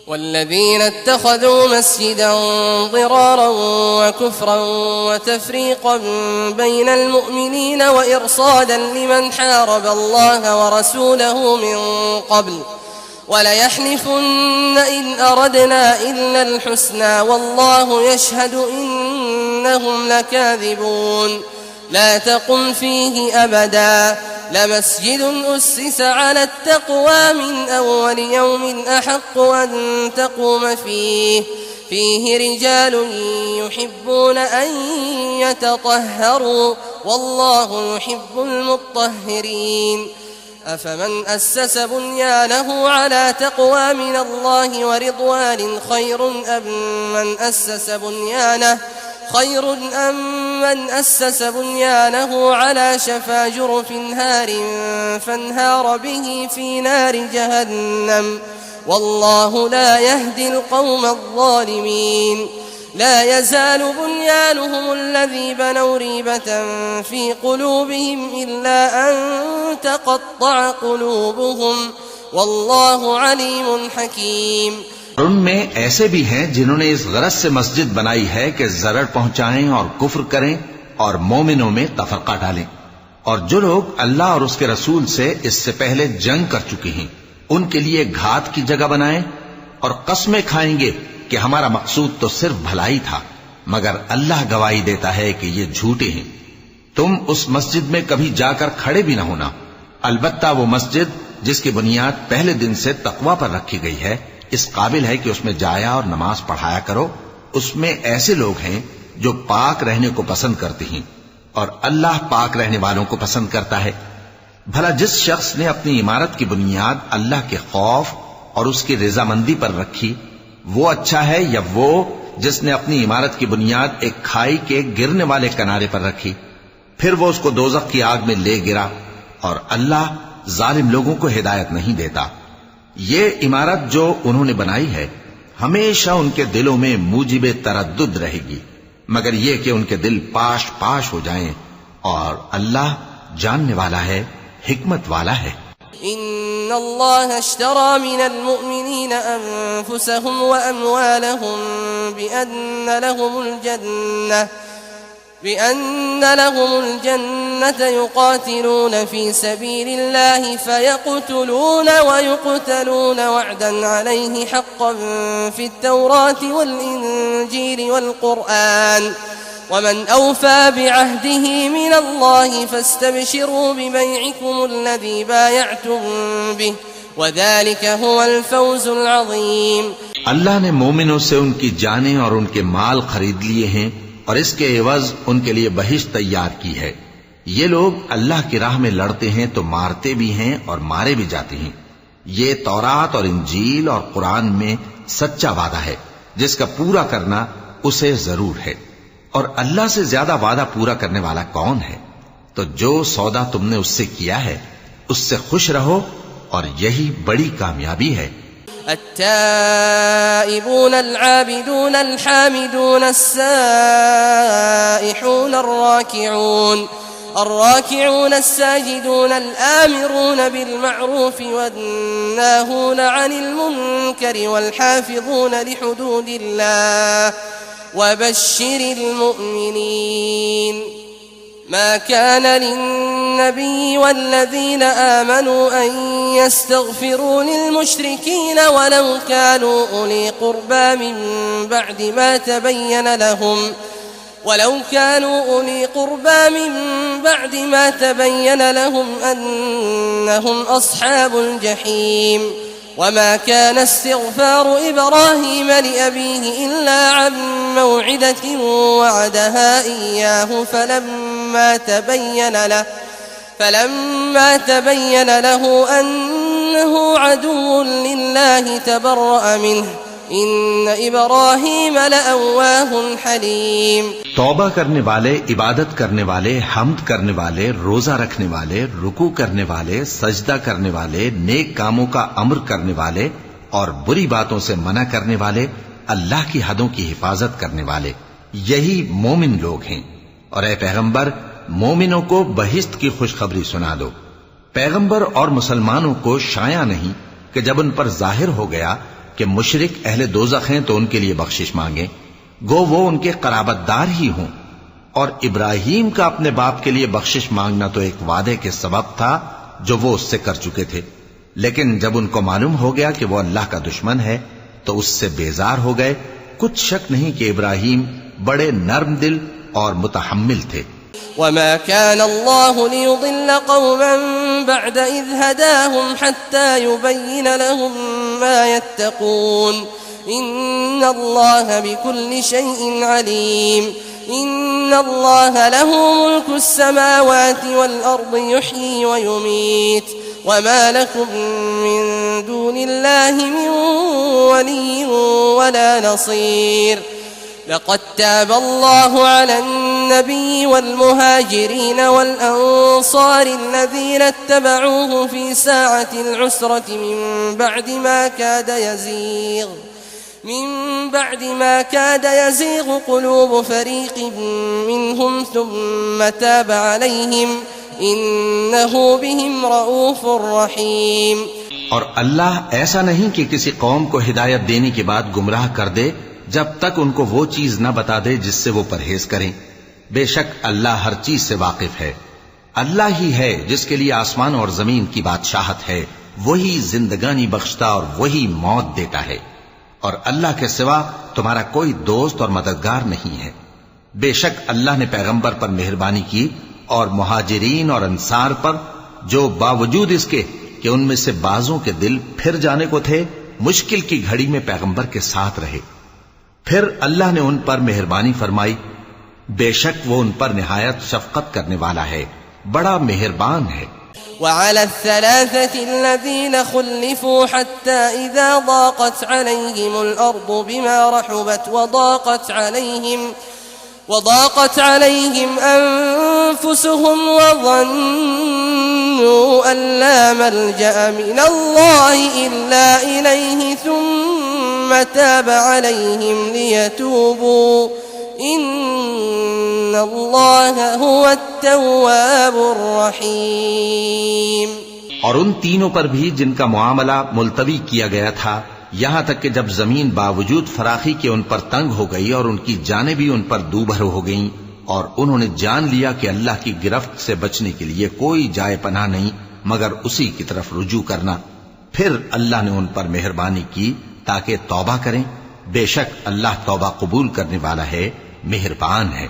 والذين اتخذوا مسجدا ضرارا وكفرا وتفريقا بين المؤمنين وإرصادا لمن حارب الله ورسوله من قبل وليحلفن إن أردنا إلا الحسنى والله يشهد إنهم لكاذبون لا تقم فيه أبدا لمسجد أسس على التقوى من أول يوم أحق أن تقوم فيه رجال يحبون أن يتطهروا والله يحب المطهرين أفمن أسس بنيانه على تقوى من الله ورضوان خير أم من أسس بنيانه على شفا جرف هار فانهار به في نار جهنم والله لا يهدي القوم الظالمين لا يزال بنيانهم الذي بنوا ريبة في قلوبهم إلا أن تقطع قلوبهم والله عليم حكيم। उनमें ऐसे भी हैं जिन्होंने इस गरज से मस्जिद बनाई है कि जरर पहुंचाएं और कुफ्र करें और मोमिनों में तफरका डालें। और जो लोग अल्लाह और उसके रसूल से इससे पहले जंग कर चुके हैं उनके लिए घात की जगह बनाएं और कस्में खाएंगे कि हमारा मकसूद तो सिर्फ भलाई था, मगर अल्लाह गवाही देता है कि ये झूठे हैं। तुम उस मस्जिद में कभी जाकर खड़े भी न होना, अलबत्ता वो मस्जिद जिसकी बुनियाद पहले दिन से तकवा पर रखी गई है इस काबिल है कि उसमें जाया और नमाज पढ़ाया करो। उसमें ऐसे लोग हैं जो पाक रहने को पसंद करते हैं और अल्लाह पाक रहने वालों को पसंद करता है। भला जिस शख्स ने अपनी इमारत की बुनियाद अल्लाह के खौफ और उसकी रजामंदी पर रखी वो अच्छा है या वो जिसने अपनी इमारत की बुनियाद एक खाई के गिरने वाले किनारे पर रखी फिर वो उसको दोजख की आग में ले गिरा। और अल्लाह जालिम लोगों को हिदायत नहीं देता। ये इमारत जो उन्होंने बनाई है हमेशा उनके दिलों में मूजिबे तरद्दुद रहेगी, मगर ये कि उनके दिल पाश पाश हो जाएं। और अल्लाह जानने वाला है, हिकमत वाला है। इन्नल्लाह अश्तरा मिनल मुअमिनीन अनफुसहुम व अमवालहुम بأن لهم الجنة يقاتلون في سبيل الله فيقتلون ويقتلون وعدا عليه حقا في التوراة والإنجيل والقرآن ومن أوفى بعهده من الله فاستبشروا ببيعكم الذي بايعتم به وذلك هو الفوز العظيم। अल्लाह ने मोमिनों से उनकी जानें और उनके माल खरीद लिए हैं और इसके एवज उनके लिए बहिश्त तैयार की है। ये लोग अल्लाह की राह में लड़ते हैं तो मारते भी हैं और मारे भी जाते हैं। ये तौरात और इंजील और कुरान में सच्चा वादा है जिसका पूरा करना उसे जरूर है। और अल्लाह से ज्यादा वादा पूरा करने वाला कौन है? तो जो सौदा तुमने उससे किया है उससे खुश रहो और यही बड़ी कामयाबी है। التائبون العابدون الحامدون السائحون الراكعون الساجدون الآمرون بالمعروف والناهون عن المنكر والحافظون لحدود الله وبشر المؤمنين ما كان للنبي والذين آمنوا أن يستغفروا للمشركين ولو كانوا أولي قربى من بعد ما تبين لهم أنهم أصحاب الجحيم وما كان استغفار إبراهيم لأبيه إلا عن موعدة وعدها إياه فلما تبين له أنه عدو لله تبرأ منه إن إبراهيم لأواه حليم। तौबा करने वाले, इबादत करने वाले, हम्द करने वाले, रोजा रखने वाले, रुकू करने वाले, सजदा करने वाले, नेक कामों का अम्र करने वाले और बुरी बातों से मना करने वाले, अल्लाह की हदों की हिफाजत करने वाले, यही मोमिन लोग हैं। और ए पैगंबर, मोमिनों को बहिश्त की खुशखबरी सुना दो। पैगंबर और मुसलमानों को शाया नहीं कि जब उन पर जाहिर हो गया कि मुशरिक अहले दोज़ख हैं तो उनके लिए बख्शिश मांगे, गो वो उनके कराबतदार ही हों। और इब्राहीम का अपने बाप के लिए बख्शिश मांगना तो एक वादे के सबब था जो वो उससे कर चुके थे, लेकिन जब उनको मालूम हो गया कि वो अल्लाह का दुश्मन है तो उससे बेजार हो गए। कुछ शक नहीं कि इब्राहीम बड़े नर्म दिल और मुतहम्मिल थे। वमा कान अल्लाहु लियुदिल्ल क़ौमन बअद इज़ हदाहुम हत्ता युबय्यिन लहुम मा यत्तक़ून इन्नल्लाह बिकुल्लि शैइन अलीम इन्नल्लाह लहु मुल्कु स्समावाति वल अर्दि युह्यी व युमीत वमा लकुम मिन दूनिल्लाहि मिन वलिय्यिन वला नसीर लक़द ताब अल्लाहु अला النبي والمهاجرين والأنصار الذين اتبعوه في ساعة العسرة من بعد ما كاد يزيغ قلوب فريق منهم ثم تاب عليهم إنه بهم رؤوف رحيم। और अल्लाह ऐसा नहीं कि किसी कौम को हिदायत देने के बाद गुमराह कर दे जब तक उनको वो चीज न बता दे जिससे वो परहेज करें। बेशक अल्लाह हर चीज से वाकिफ है। अल्लाह ही है जिसके लिए आसमान और जमीन की बादशाहत है, वही जिंदगानी बख्शता और वही मौत देता है, और अल्लाह के सिवा तुम्हारा कोई दोस्त और मददगार नहीं है। बेशक अल्लाह ने पैगंबर पर मेहरबानी की और मुहाजिरीन और अंसार पर, जो बावजूद इसके कि उनमें से बाजों के दिल फिर जाने को थे, मुश्किल की घड़ी में पैगंबर के साथ रहे। फिर अल्लाह ने उन पर मेहरबानी फरमाई, बेशक वो उन पर निहायत शफकत करने वाला है, बड़ा मेहरबान है। وعلى الثلاثة الذين خلفوا حتى إذا ضاقت عليهم الأرض بما رحبت وضاقت عليهم أنفسهم وظنوا أن لا ملجأ من الله إلا إليه ثم تاب عليهم ليتوبوا إن الله هو التواب الرحيم। और उन तीनों पर भी जिनका मुआमला मुलतवी किया गया था, यहां तक कि जब जमीन बावजूद फराखी के उन पर तंग हो गई और उनकी जानें भी उन पर दूभर हो गईं, और उन्होंने जान लिया कि अल्लाह की गिरफ्त से बचने के लिए कोई जाए पनाह नहीं मगर उसी की तरफ रुजू करना, फिर अल्लाह ने उन पर मेहरबानी की ताकि तौबा करें। बेशक अल्लाह तौबा कबूल करने वाला है, मेहरबान है।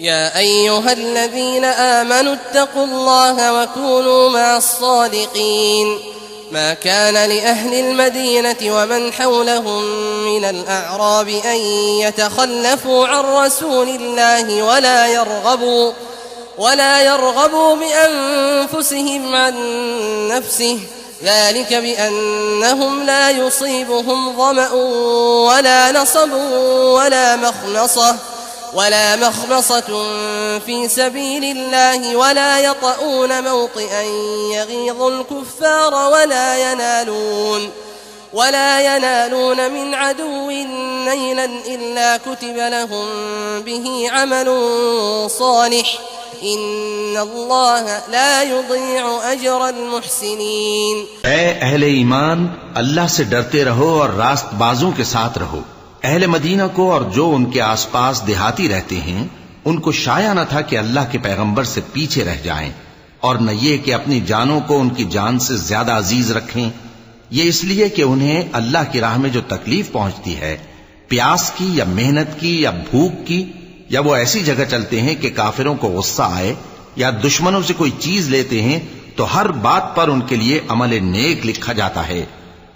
يا أيها الذين آمنوا اتقوا الله وكونوا مع الصادقين ما كان لأهل المدينة ومن حولهم من الأعراب أن يتخلفوا عن رسول الله ولا يرغبوا بأنفسهم عن نفسه ذلك بأنهم لا يصيبهم ظمأ ولا نصب ولا مخمصة في سبيل الله ولا يطؤون موطئا يغيظ الكفار ولا ينالون من عدو نيلا إلا كتب لهم به عمل صالح إن الله لا يضيع أجر المحسنين। ऐ अहले ईमान, अल्लाह से डरते रहो और रास्तबाजों के साथ रहो। अहले मदीना को और जो उनके आसपास देहाती रहते हैं, उनको शाया न था कि अल्लाह के पैगंबर से पीछे रह जाएं, और न ये कि अपनी जानों को उनकी जान से ज्यादा अजीज रखें। ये इसलिए कि उन्हें अल्लाह की राह में जो तकलीफ पहुंचती है, प्यास की या मेहनत की या भूख की, या वो ऐसी जगह चलते हैं कि काफिरों को गुस्सा आए या दुश्मनों से कोई चीज लेते हैं, तो हर बात पर उनके लिए अमल नेक लिखा जाता है।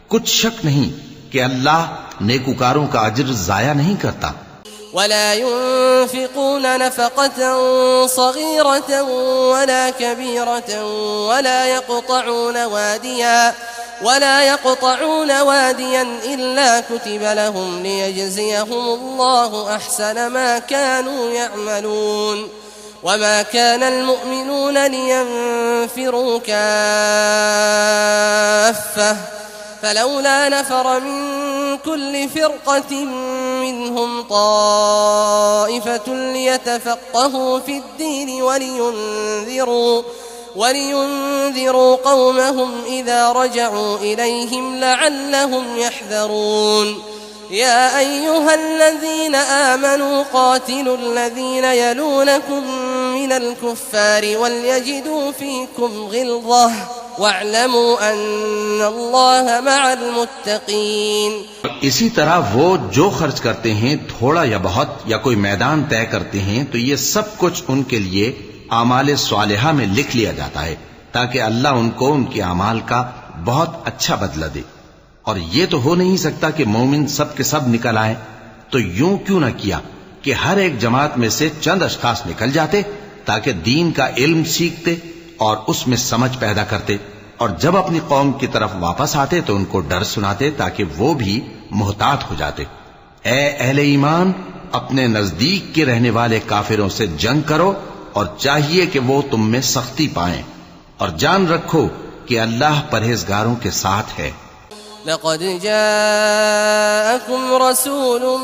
कुछ शक नहीं कि अल्लाह नेकुकारों का अज्र जाया नहीं करता। वला युन्फिकून नफक़तन सग़ीरतन वला कबीरतन वला यक़तऊन वादियन इल्ला कुतिब लहुम लियजज़ियहुमुल्लाहु अहसन मा कानू यअमलून वमा काना अलमुअमिनून लियन्फिरू काफ़्फ़ह فلولا نفر من كل فرقة منهم طائفة ليتفقهوا في الدين ولينذروا قومهم إذا رجعوا إليهم لعلهم يحذرون يا أيها الذين آمنوا قاتلوا الذين يلونكم من الكفار وليجدوا فيكم غلظة واعلموا أن الله مع المتقين। इसी तरह वो जो खर्च करते हैं थोड़ा या बहुत या कोई मैदान तय करते हैं तो ये सब कुछ उनके लिए आमाल स्वालिहा में लिख लिया जाता है ताकि अल्लाह उनको उनके अमाल का बहुत अच्छा बदला दे। और ये तो हो नहीं सकता कि मोमिन सब के सब निकल आए, तो यूं क्यों न किया कि हर एक जमात में से चंद अशखास निकल जाते ताकि दीन का इल्म सीखते और उसमें समझ पैदा करते, और जब अपनी कौम की तरफ वापस आते तो उनको डर सुनाते ताकि वो भी मुहतात हो जाते। ए अहले ईमान, अपने नजदीक के रहने वाले काफिरों से जंग करो और चाहिए कि वो तुम में सख्ती पाएं, और जान रखो कि अल्लाह परहेजगारों के साथ है। लक़द जाअकुम रसूलुम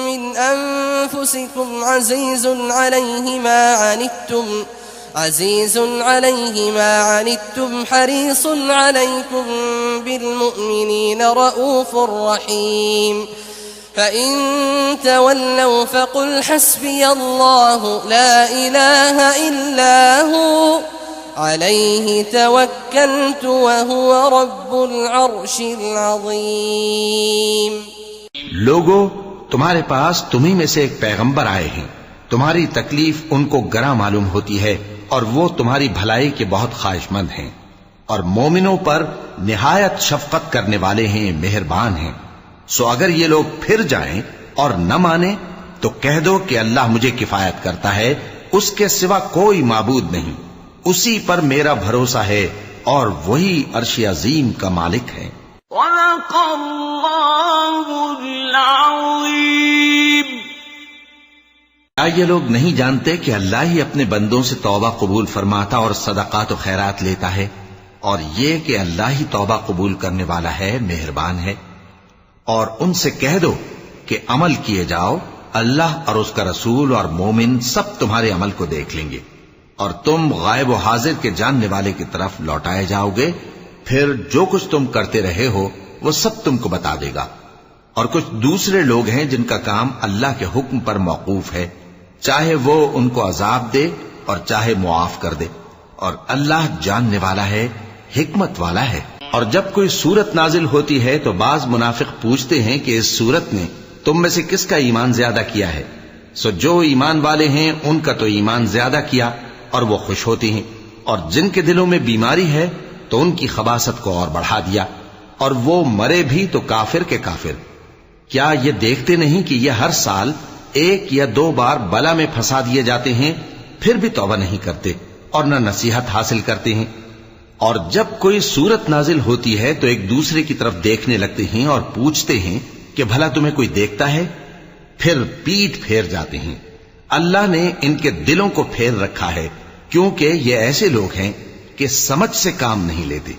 मिन अनफुसिकुम अज़ीज़ुन अलैहि मा अनित्तुम हरीसुन अलैकुम बिलमुमिनीन रऊफ़ुर रहीम फ़इन तवल्लव फ़क़ुल हस्बियल्लाहु ला इलाहा इल्ला हु अलैहि तवक्कलतु वहुव रब्बुल अर्शिल अज़ीम। लोगों, तुम्हारे पास तुम्ही में से एक पैगंबर आए हैं, तुम्हारी तकलीफ उनको गरा मालूम होती है और वो तुम्हारी भलाई के बहुत ख्वाहिशमंद हैं, और मोमिनों पर निहायत शफकत करने वाले हैं, मेहरबान हैं। सो अगर ये लोग फिर जाएं और न माने तो कह दो कि अल्लाह मुझे किफायत करता है, उसके सिवा कोई माबूद नहीं, उसी पर मेरा भरोसा है और वही अर्श अजीम का मालिक है। क्या ये लोग नहीं जानते कि अल्लाह ही अपने बंदों से तौबा कबूल फरमाता और सदकात और खैरात लेता है, और ये कि अल्लाह ही तौबा कबूल करने वाला है, मेहरबान है। और उनसे कह दो कि अमल किए जाओ, अल्लाह और उसका रसूल और मोमिन सब तुम्हारे अमल को देख लेंगे, और तुम गायब व हाजिर के जानने वाले की तरफ लौटाए जाओगे। फिर जो कुछ तुम करते रहे हो वो सब तुमको बता देगा। और कुछ दूसरे लोग हैं जिनका काम अल्लाह के हुक्म पर मौकूफ है, चाहे वो उनको अजाब दे और चाहे मुआफ कर दे, और अल्लाह जानने वाला है, हिकमत वाला है। और जब कोई सूरत नाजिल होती है तो बाज मुनाफिक पूछते हैं कि इस सूरत ने तुम में से किसका ईमान ज्यादा किया है। सो जो ईमान वाले हैं उनका तो ईमान ज्यादा किया और वो खुश होती हैं, और जिनके दिलों में बीमारी है तो उनकी खबासत को और बढ़ा दिया, और वो मरे भी तो काफिर के काफिर। क्या ये देखते नहीं कि ये हर साल एक या दो बार बला में फंसा दिए जाते हैं, फिर भी तौबा नहीं करते और न नसीहत हासिल करते हैं। और जब कोई सूरत नाजिल होती है तो एक दूसरे की तरफ देखने लगते हैं और पूछते हैं कि भला तुम्हें कोई देखता है, फिर पीठ फेर जाते हैं। अल्लाह ने इनके दिलों को फेर रखा है, क्योंकि ये ऐसे लोग हैं कि समझ से काम नहीं लेते।